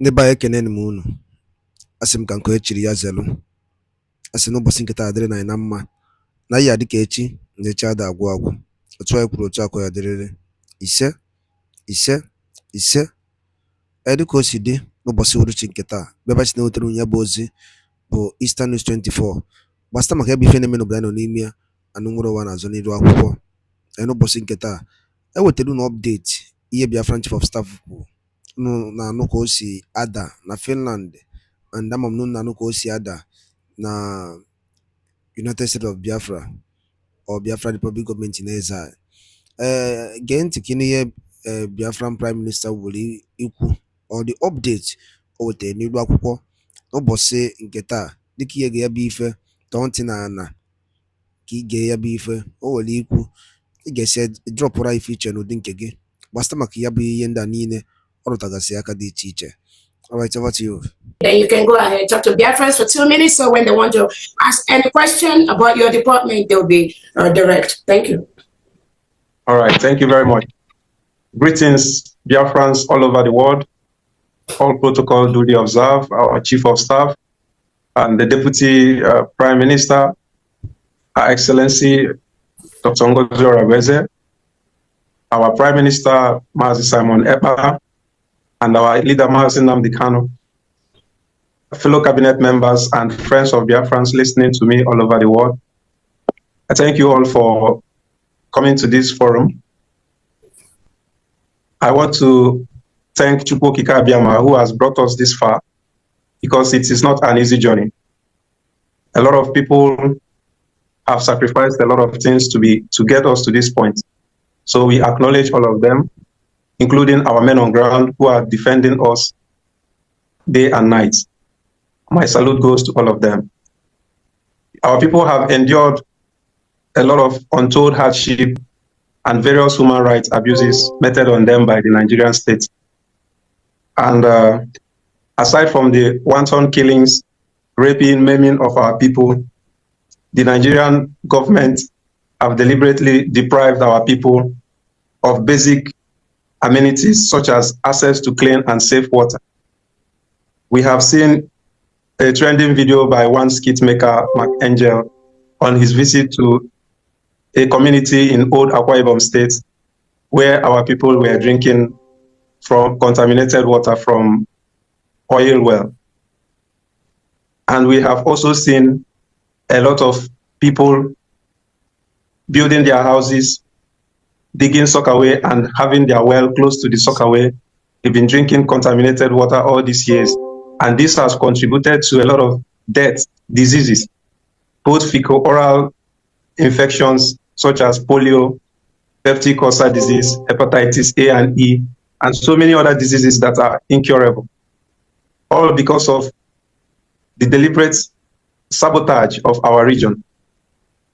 Neba ekene munu. Asim kanko echiri ya zelu. Asi n'ụbọchị nketa adịrị na na mma. Na ya dịka echi na-echi ada agwụ agwụ. Otu anyị kwuru otu akọ ya dịrịrị. Ise ise. Dịka o si dị n'ụbọchị uhuruchi nketa bịaba chi na-ewetara onye bụ ozi bụ Eastern News 24 gbasịta maka ebe ife na-eme n'obodo anyị nọ n'ime ya anụ nwere ụwa na-azụ n'iru akwụkwọ. N'ụbọchị nketa ewetara unu update ihe Biafra Chief of Staff kwuru. Unu na-anụ ka o si ada na Finland and ama m na unu na-anụ ka o si ada na United States of Biafra or Biafra Republic Government in exile. Gee ntị ka ihe Biafran Prime Minister were ikwu or the update o wetara n'iru akwụkwọ n'ụbọchị nke taa dịka ihe ga-ya bụ ife tọọ ntị na ana ka ị ga ya bụ ife o were ikwu ị ga-esi dropụra ife iche n'ụdị nke gị gbasịta maka ya bụ ihe ndị a niile ọ rụtagasị aka dị iche iche. All right, over to you. Then you can go ahead and talk to Biafrans for 2 minutes. So when they want to ask any question about your department, they'll be direct. Thank you. All right. Thank you very much. Greetings, Biafrans all over the world. All protocol duly observed. Our Chief of Staff and the Deputy Prime Minister, Her Excellency Dr. Ngozi Oraweze, our Prime Minister, Mazi Simon Ekpa, and our leader, Mazi Nnamdi Kanu, fellow cabinet members and friends of Biafrans listening to me all over the world. I thank you all for coming to this forum. I want to thank Chukwu Okike Abiama, who has brought us this far, because it is not an easy journey. A lot of people have sacrificed a lot of things to get us to this point. So we acknowledge all of them, including our men on ground who are defending us day and night. My salute goes to all of them. Our people have endured a lot of untold hardship and various human rights abuses meted on them by the Nigerian state. And aside from the wanton killings, raping, maiming of our people, the Nigerian government have deliberately deprived our people of basic amenities such as access to clean and safe water. We have seen a trending video by one skit maker, Mark Angel, on his visit to a community in Old Akwa Ibom State, where our people were drinking from contaminated water from oil well. And we have also seen a lot of people building their houses, digging sockaway and having their well close to the sockaway. They've been drinking contaminated water all these years. And this has contributed to a lot of deaths, diseases, both fecal-oral infections such as polio, peptic ulcer disease, hepatitis A and E, and so many other diseases that are incurable, all because of the deliberate sabotage of our region.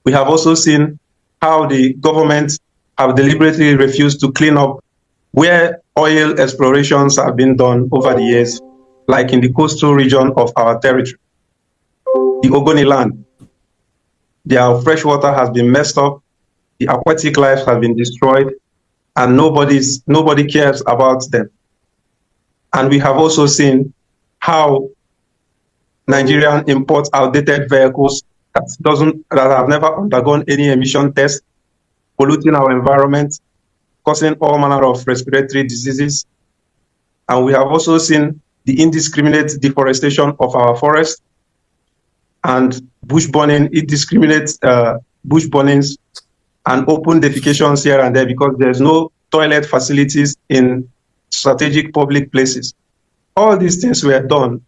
We have also seen how the government have deliberately refused to clean up where oil explorations have been done over the years, like in the coastal region of our territory. The Ogoni land, their fresh water has been messed up, the aquatic life has been destroyed, and nobody cares about them. And we have also seen how Nigerian imports outdated vehicles that have never undergone any emission test, polluting our environment, causing all manner of respiratory diseases. And we have also seen the indiscriminate deforestation of our forests and bush burning, indiscriminate bush burnings and open defecations here and there because there's no toilet facilities in strategic public places. All these things were done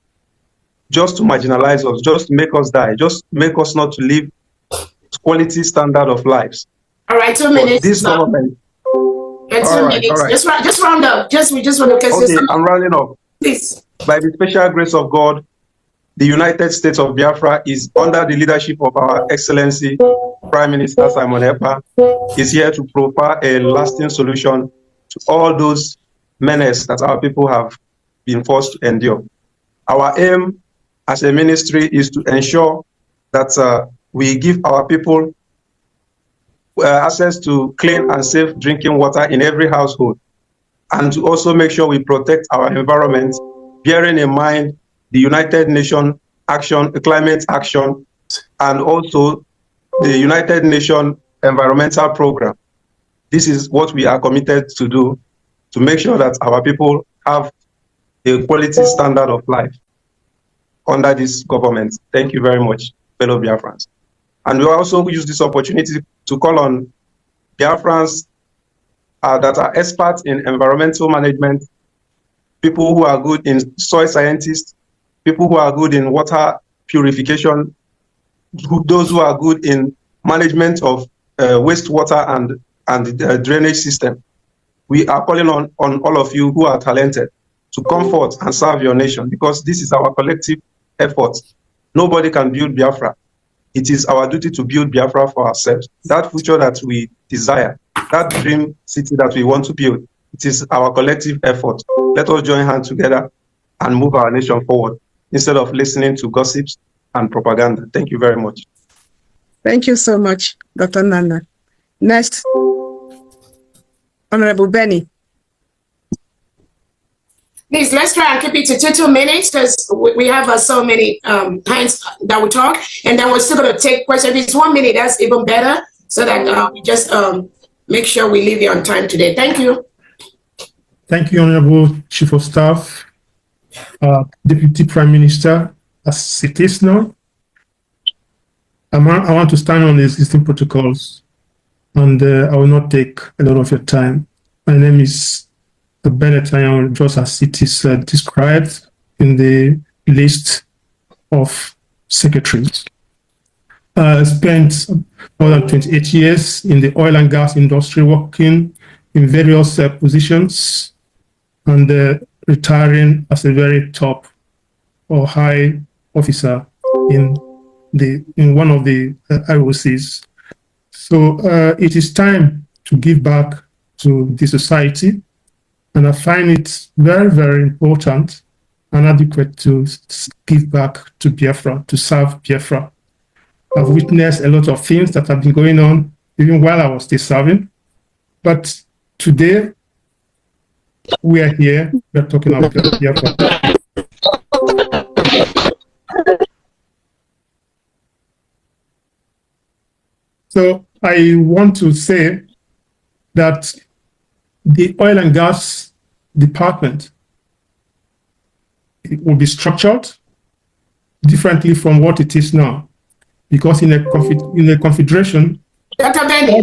just to marginalize us, just to make us die, just make us not to live quality standard of lives. All right, 2 minutes. This government. All right. Just round up. We just want to catch okay, I'm rounding up. Please. By the special grace of God, the United States of Biafra is under the leadership of our Excellency Prime Minister Simon Ekpa, is here to provide a lasting solution to all those menaces that our people have been forced to endure. Our aim as a ministry is to ensure that we give our people access to clean and safe drinking water in every household, and to also make sure we protect our environment bearing in mind the United Nations action, climate action, and also the United Nations environmental program. This is what we are committed to do to make sure that our people have a quality standard of life under this government. Thank you very much, fellow Biafrans. And we also use this opportunity to call on Biafrans that are experts in environmental management, people who are good in soil scientists, people who are good in water purification, those who are good in management of wastewater and drainage system. We are calling on all of you who are talented to come forth and serve your nation, because this is our collective effort. Nobody can build Biafra. It is our duty to build Biafra for ourselves. That future that we desire, that dream city that we want to build, it is our collective effort. Let us join hands together and move our nation forward instead of listening to gossips and propaganda. Thank you very much. Thank you so much, Dr. Nana. Next, Honorable Benny. Please, let's try and keep it to 2 minutes, because we have so many times that we talk, and then we're still going to take questions. If it's 1 minute, that's even better, so that we just make sure we leave you on time today. Thank you. Thank you, Honorable Chief of Staff, Deputy Prime Minister, as it is now. I want to stand on the existing protocols, and I will not take a lot of your time. My name is Bennett, just as it is described in the list of secretaries. I spent more than 28 years in the oil and gas industry, working in various positions, and retiring as a very top or high officer in one of the IOCs. So it is time to give back to the society, and I find it very, very important and adequate to give back to Biafra, to serve Biafra. I've witnessed a lot of things that have been going on even while I was still serving, but today we are here, we're talking about Biafra. So I want to say that the oil and gas department, it will be structured differently from what it is now, because in a confederation. Dr. Benny.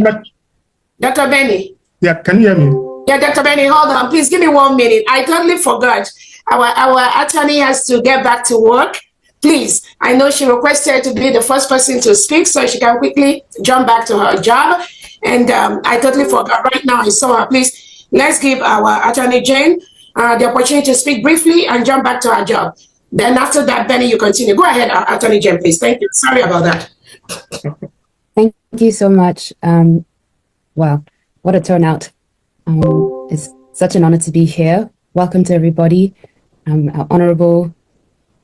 Dr. Benny. Yeah, can you hear me? Yeah, Dr. Benny, hold on. Please give me 1 minute. I totally forgot. Our attorney has to get back to work. Please, I know she requested to be the first person to speak so she can quickly jump back to her job. And I totally forgot. Right now, I saw her. Please, let's give our attorney Jane the opportunity to speak briefly and jump back to her job. Then after that, Benny, you continue. Go ahead, attorney Jane, please. Thank you. Sorry about that. Thank you so much. Wow, what a turnout. It's such an honor to be here. Welcome to everybody. Our Honorable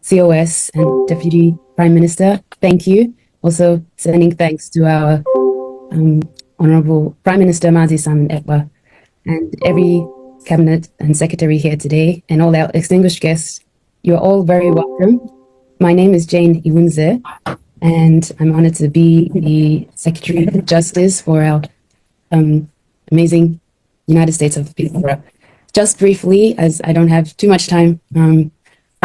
COS and Deputy Prime Minister, thank you. Also sending thanks to our Honorable Prime Minister Mazi Simon Ekpa, and every cabinet and secretary here today, and all our distinguished guests. You are all very welcome. My name is Jane Iwunze, and I'm honored to be the Secretary of Justice for our amazing United States of Biafra. Just briefly, as I don't have too much time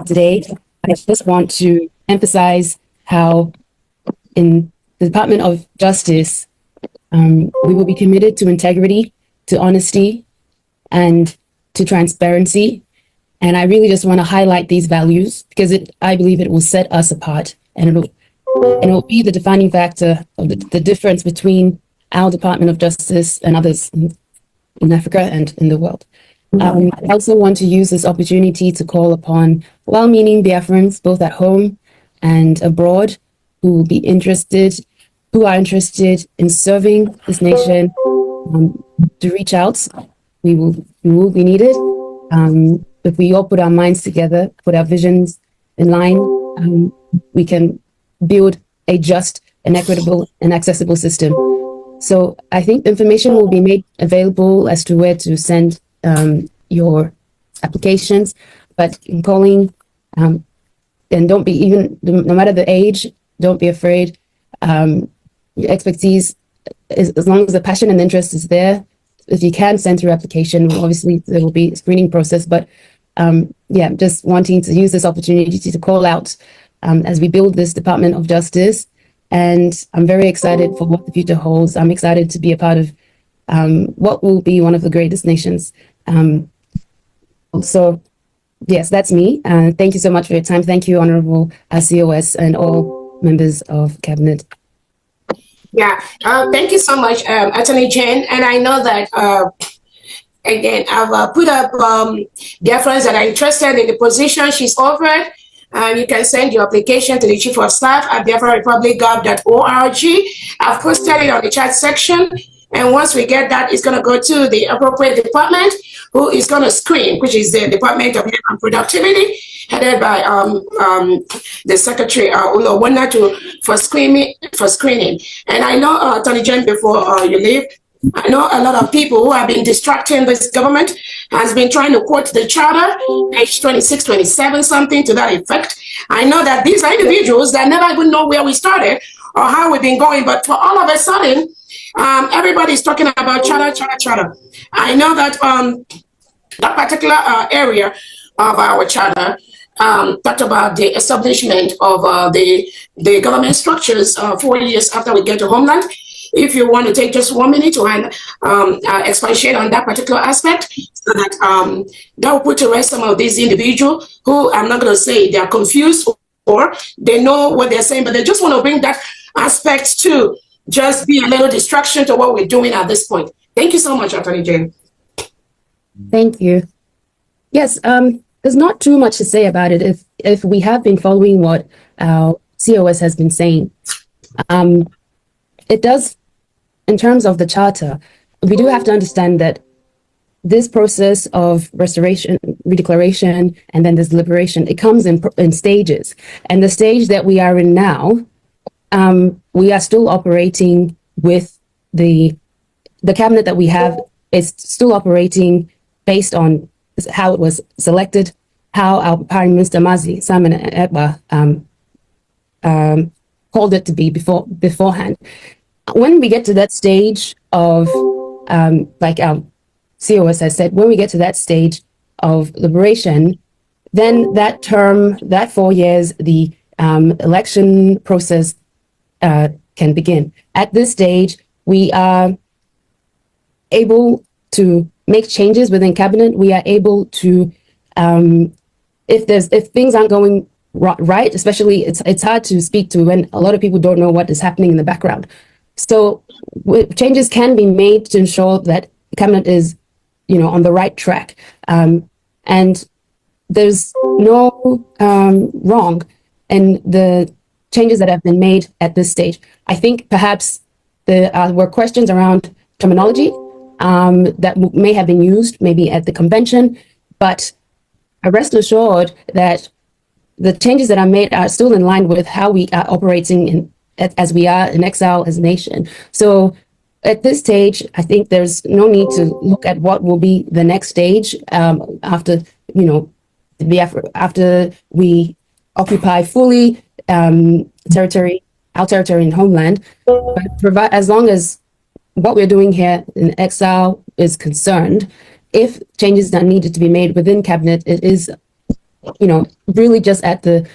today, I just want to emphasize how in the Department of Justice, we will be committed to integrity, to honesty, and to transparency. And I really just want to highlight these values because I believe it will set us apart, and it'll be the defining factor of the difference between our Department of Justice and others in Africa and in the world. I also want to use this opportunity to call upon well-meaning Biafrans, both at home and abroad, who are interested in serving this nation, to reach out. We will be needed. If we all put our minds together, put our visions in line, we can build a just and equitable and accessible system. So I think information will be made available as to where to send your applications. but in calling, and don't be even, no matter the age, don't be afraid. Your expertise, as long as the passion and interest is there, if you can send through application, obviously there will be a screening process, but yeah, just wanting to use this opportunity to call out as we build this Department of Justice. And I'm very excited for what the future holds. I'm excited to be a part of what will be one of the greatest nations. So yes, that's me. Thank you so much for your time. Thank you, Honorable COS and all members of Cabinet. Yeah, thank you so much, Attorney Jane. And I know that, again, I've put up Biafrans that are interested in the position she's offered. You can send your application to the Chief of Staff at biafrarepublic.gov.org. I've posted it on the chat section. And once we get that, it's going to go to the appropriate department, who is going to screen, which is the Department of Health and Productivity, headed by the Secretary Ulo Wanda for screening. And I know, Attorney Jane, before you leave, I know a lot of people who have been distracting this government has been trying to quote the charter, page 26, 27, something to that effect. I know that these are individuals that never even know where we started or how we've been going, but for all of a sudden, everybody's talking about charter. I know that that particular area of our charter talked about the establishment of the government structures 4 years after we get to Homeland. If you want to take just 1 minute to expatiate on that particular aspect, so that that will put to rest some of these individuals who, I'm not going to say they're confused or they know what they're saying, but they just want to bring that aspect to just be a little distraction to what we're doing at this point. Thank you so much, Attorney Jane. Thank you. Yes, there's not too much to say about it if we have been following what our COS has been saying. It does, in terms of the charter, we do have to understand that this process of restoration, redeclaration, and then this deliberation, it comes in stages. And the stage that we are in now, we are still operating with the cabinet that we have is still operating based on how it was selected, how our Prime Minister Mazi Simon Ekpa called it to be beforehand. When we get to that stage of, like our COS has said, when we get to that stage of liberation, then that term, that 4 years, the election process can begin. At this stage, we are able to make changes within cabinet. We are able to, if things aren't going right, especially it's hard to speak to when a lot of people don't know what is happening in the background. So changes can be made to ensure that the cabinet is, on the right track. And there's no wrong in the changes that have been made at this stage. I think perhaps there were questions around terminology that may have been used maybe at the convention, but I rest assured that the changes that are made are still in line with how we are operating as we are in exile as a nation. So at this stage, I think there's no need to look at what will be the next stage after, after we occupy fully our territory in Homeland. But as long as what we're doing here in exile is concerned, if changes that needed to be made within cabinet, it is, really just at the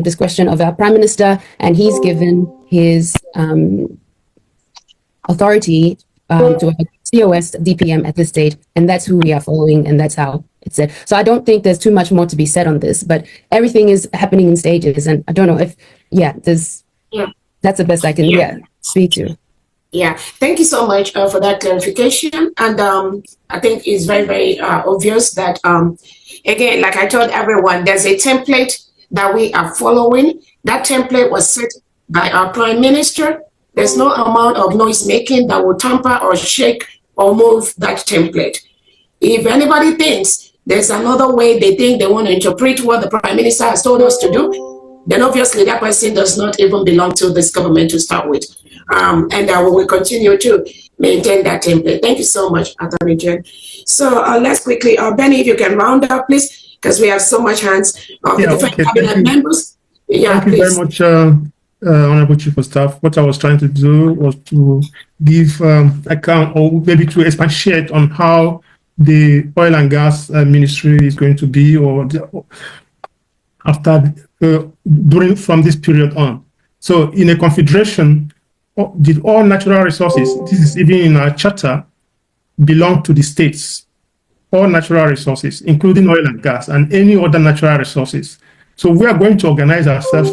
discretion of our Prime Minister, and he's given his authority to our COS DPM at this stage, and that's who we are following, and that's how it's said. So I don't think there's too much more to be said on this, but everything is happening in stages, and I don't know if, that's the best I can speak to. Yeah, thank you so much for that clarification. And I think it's very, very obvious that, again, like I told everyone, there's a template that we are following. That template was set by our Prime Minister. There's no amount of noise making that will tamper or shake or move that template. If anybody thinks there's another way they think they want to interpret what the Prime Minister has told us to do, then obviously that person does not even belong to this government to start with. And we will continue to maintain that template. Thank you so much, Attorney Jane. So let's quickly, Benny, if you can round up, please. because we have so much hands of the different cabinet members. Yeah, thank you very much, Honorable Chief of Staff. What I was trying to do was to give account, or maybe to expatiate on how the oil and gas ministry is going to be, or after from this period on. So, in a confederation, did all natural resources, this is even in our charter, belong to the states? All natural resources, including oil and gas and any other natural resources. So we are going to organize ourselves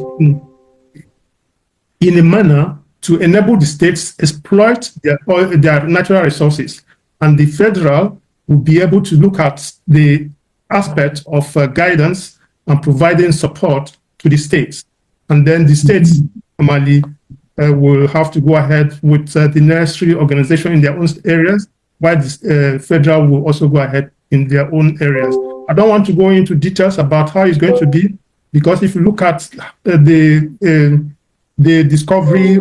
in a manner to enable the states exploit their natural resources, and the federal will be able to look at the aspect of guidance and providing support to the states. And then the states normally will have to go ahead with the necessary organization in their own areas, while the federal will also go ahead in their own areas. I don't want to go into details about how it's going to be, because if you look at the discovery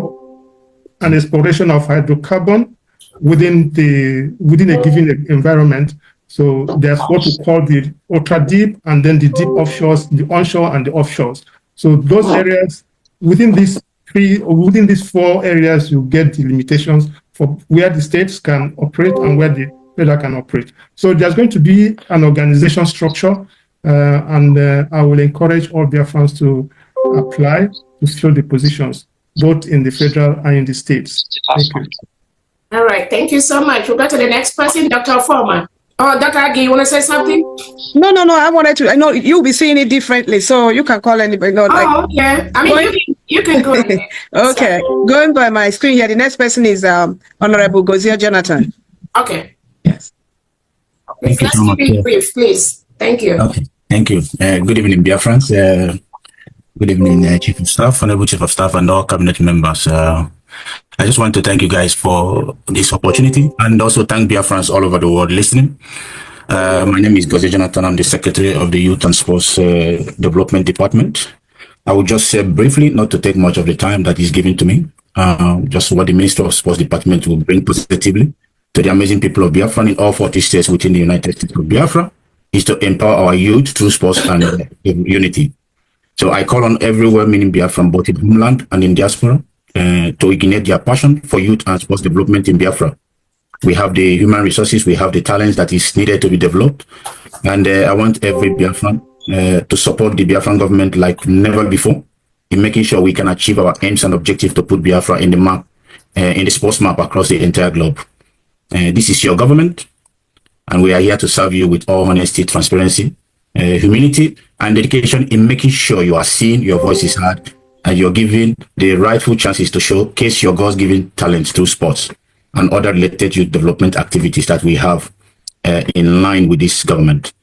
and exploration of hydrocarbon within a given environment, so there's what we call the ultra deep, and then the deep offshores, the onshore and the offshores. So those areas within these four areas, you get the limitations for where the states can operate and where the federal can operate. So there's going to be an organization structure, and I will encourage all Biafrans to apply to fill the positions, both in the federal and in the states. Thank you. All right, thank you so much. We'll go to the next person, Dr. Foreman. Oh, Dr. Agi, you want to say something? No, I wanted to. I know you'll be seeing it differently, so you can call anybody. No, yeah. I mean, you can go ahead. Okay, going by my screen here, the next person is Honorable Gozia Jonathan. Okay. Yes. Thank you so much. Let's keep it brief, please. Thank you. Okay. Thank you. Good evening, Biafrans. Good evening, Chief of Staff, Honorable Chief of Staff, and all cabinet members. I just want to thank you guys for this opportunity, and also thank Biafrans all over the world listening. My name is Gozia Jonathan. I'm the Secretary of the Youth and Sports Development Department. I will just say briefly, not to take much of the time that is given to me, just what the Minister of Sports Department will bring positively to the amazing people of Biafra in all 40 states within the United States of Biafra is to empower our youth through sports and unity. So I call on every well-meaning Biafran, both in homeland and in diaspora, to ignite their passion for youth and sports development in Biafra. We have the human resources, we have the talents that is needed to be developed. And I want every Biafran to support the Biafran government like never before in making sure we can achieve our aims and objectives to put Biafra in the map, in the sports map across the entire globe. This is your government, and we are here to serve you with all honesty, transparency, humility, and dedication in making sure you are seen, your voice is heard, and you're given the rightful chances to showcase your God-given talents through sports and other related youth development activities that we have in line with this government.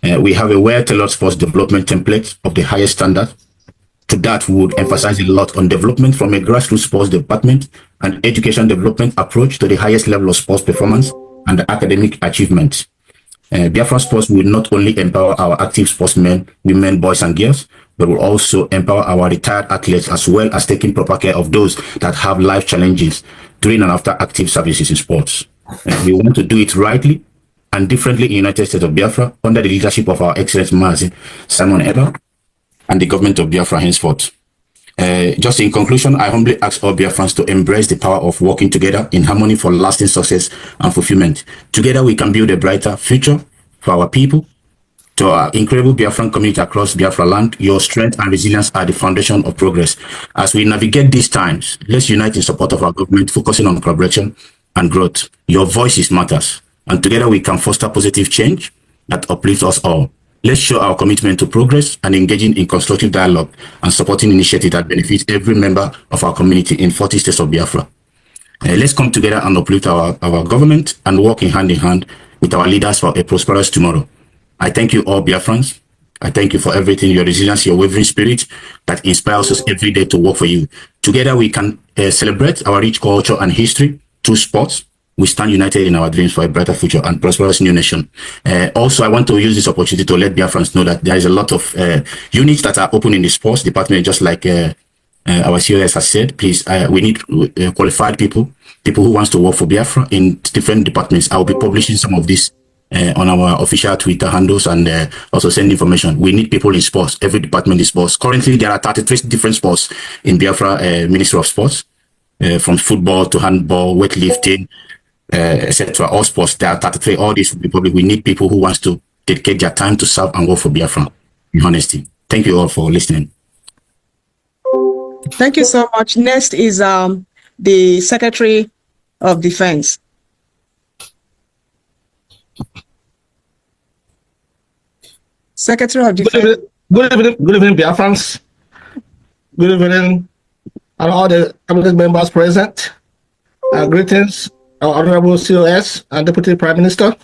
We have a well-tailored sports development template of the highest standard. To that, we would emphasize a lot on development from a grassroots sports department and education development approach to the highest level of sports performance and academic achievements. Biafra Sports will not only empower our active sportsmen, women, boys, and girls, but will also empower our retired athletes, as well as taking proper care of those that have life challenges during and after active services in sports. We want to do it rightly and differently in the United States of Biafra under the leadership of our excellent Mazi Simon Eba and the government of Biafra henceforth. Just in conclusion, I humbly ask all Biafrans to embrace the power of working together in harmony for lasting success and fulfillment. Together, we can build a brighter future for our people. To our incredible Biafran community across Biafra land, your strength and resilience are the foundation of progress. As we navigate these times, let's unite in support of our government, focusing on collaboration and growth. Your voices matters, and together we can foster positive change that uplifts us all. Let's show our commitment to progress and engaging in constructive dialogue and supporting initiatives that benefit every member of our community in 40 states of Biafra. Let's come together and uplift our government and work in hand with our leaders for a prosperous tomorrow. I thank you all, Biafrans. I thank you for everything, your resilience, your wavering spirit that inspires us every day to work for you. Together we can celebrate our rich culture and history through sports. We stand united in our dreams for a brighter future and prosperous new nation. Also, I want to use this opportunity to let Biafrans know that there is a lot of units that are open in the sports department, just like our COS has said. Please, we need qualified people who wants to work for Biafra in different departments. I will be publishing some of these on our official Twitter handles and also send information. We need people in sports. Every department is sports. Currently, there are 33 different sports in Biafra Ministry of Sports, from football to handball, weightlifting, etc. All sports. There are 33. All these people. We need people who wants to dedicate their time to serve and work for Biafra. In honesty. Thank you all for listening. Thank you so much. Next is the Secretary of Defense. Secretary of Defense. Good evening, Biafrans. Good evening, and all the cabinet members present. Greetings, our Honorable COS and Deputy Prime Minister.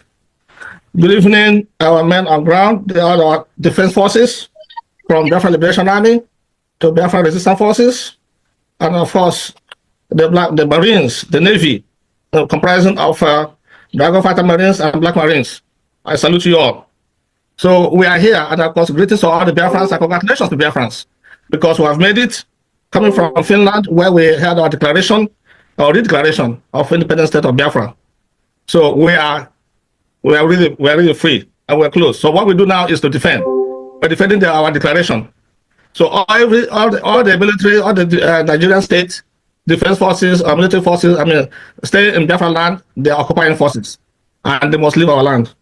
Good evening, our men on ground, the other defense forces, from Biafra Liberation Army to Biafra Resistance Forces, and of course, the Marines, the Navy, comprising of Dragon Fighter Marines and Black Marines. I salute you all. So we are here, and of course, greetings to all the Biafrans and congratulations to Biafrans, because we have made it, coming from Finland, where we had our declaration, our redeclaration of independent state of Biafra. So we are really free, and we're close. So what we do now is to defend. We're defending our declaration. So all the military, all the Nigerian state defense forces, or military forces, stay in Biafra land, they are occupying forces, and they must leave our land.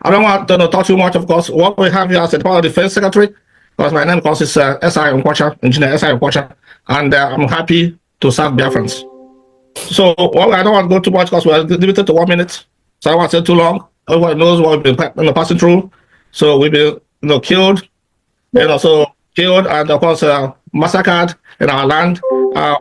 I don't want to talk too much, of course. What we have here as the Department of Defense Secretary, because my name, of course, is S.I. Nkwacha, Engineer S.I. Nkwacha, and I'm happy to serve Biafrans. So I don't want to go too much because we're limited to 1 minute, so I don't want to say too long. Everyone knows what we've been passing through. So we've been killed, and of course massacred in our land.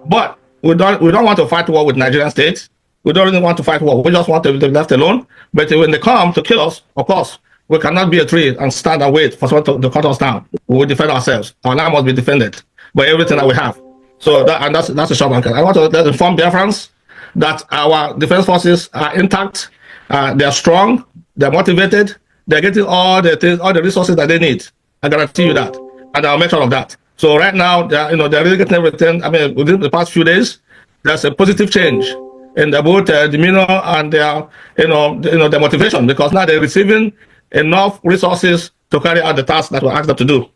But we don't want to fight war with Nigerian states. We don't really want to fight war. We just want to be left alone. But when they come to kill us, of course, we cannot be a tree and stand and wait for someone to cut us down. We will defend ourselves. Our land must be defended by everything that we have. So that's a short answer. I want to inform Biafrans that our defense forces are intact. They are strong. They're motivated. They're getting all the resources that they need. I guarantee you that, and I'll make sure of that. So right now, they're really getting everything. Within the past few days, there's a positive change in both demeanor and their motivation, because now they're receiving enough resources to carry out the tasks that we asked them to do.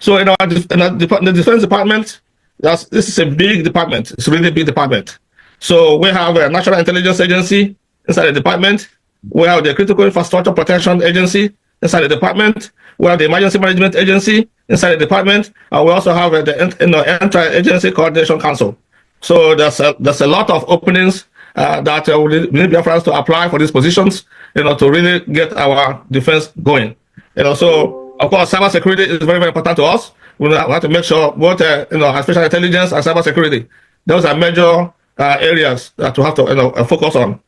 So in the Defense Department, this is a big department. It's a really big department. So we have a National Intelligence Agency inside the department. We have the Critical Infrastructure Protection Agency inside the department. We have the Emergency Management Agency inside the department. And we also have the Inter-Agency Coordination Council. So there's a lot of openings that we need Biafrans to apply for these positions, to really get our defense going. So of course, cybersecurity is very, very important to us. We have to make sure both artificial intelligence and cybersecurity, those are major areas that we have to focus on.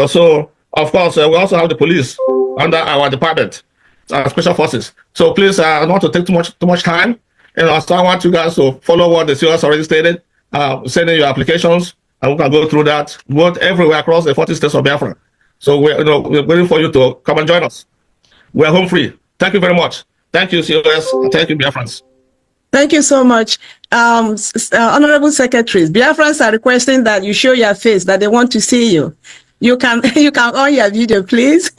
So of course, we also have the police under our department, special forces. So please, I don't want to take too much time. So I want you guys to follow what the COS already stated. Send in your applications, and we can go through that both everywhere across the 40 states of Biafra. So we're waiting for you to come and join us. We're home free. Thank you very much. Thank you, COS. And thank you, Biafrans. Thank you so much. Honorable Secretaries, Biafrans are requesting that you show your face, that they want to see you. You can on your video, please.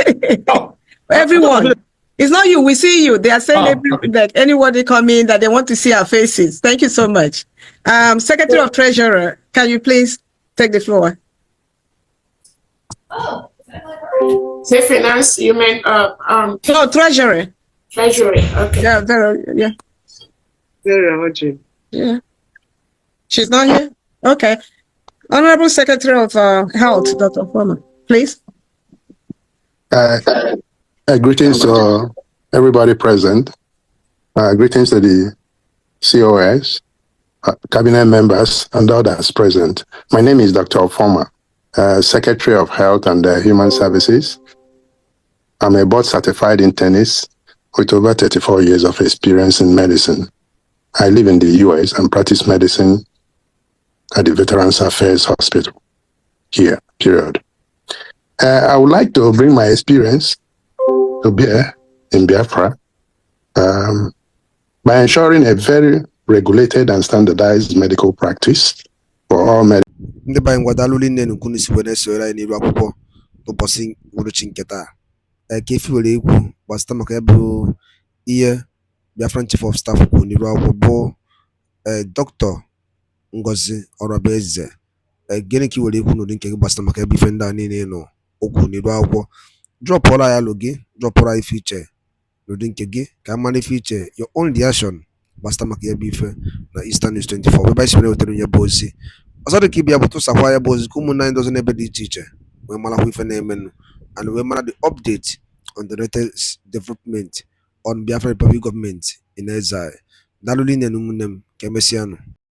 Oh. Everyone. It's not you, we see you. They are saying that anybody come in that they want to see our faces. Thank you so much. Secretary of Treasurer, can you please take the floor? Say finance, you mean no, Treasury. Treasury, okay. Yeah. She's not here? Okay. Honorable Secretary of Health, Dr. Foreman, please. Greetings to everybody present. Greetings to the COS, cabinet members, and others present. My name is Dr. Former, Secretary of Health and Human Services. I'm a board-certified internist with over 34 years of experience in medicine. I live in the US and practice medicine at the Veterans Affairs Hospital here, period. I would like to bring my experience to bear in Biafra by ensuring a very regulated and standardized medical practice for all medical. Ndị banyị ngwadalụ nne nukwu n'isi wee na-esoro anyị n'iru akwụkwọ n'ụbọchị uhuruchi nke taa. Ka efi were ekwu gbasịta maka ya bụ ihe Biafran Chief of Staff kwuru n'iru akwụkwọ bụ Dr. Ngozi Orabaeze. Gịnị ka i were ekwu n'ụdị nke gị gbasịta maka ebe ife ndị a niile nọ okwu n'iru akwụkwọ? Drọpụọla ya alụ gị, drọpụọla ya ife iche n'ụdị nke gị ka a mara ife iche, your own reaction gbasịta maka ya bụ ife na Eastern News 24 webe anyị si wetara onye bụ ozi. Ọzọ dị ka ịbịa bụ tụsakwa ya bụ ozi ka ụmụnne anyị ndị ọzọ n'ebe dị iche iche wee marakwa ife na-emenụ and wee mara the update on the latest development on Biafra Republic government in exile. Daalụ rinne na ụmụnne m, ka emesịanụ.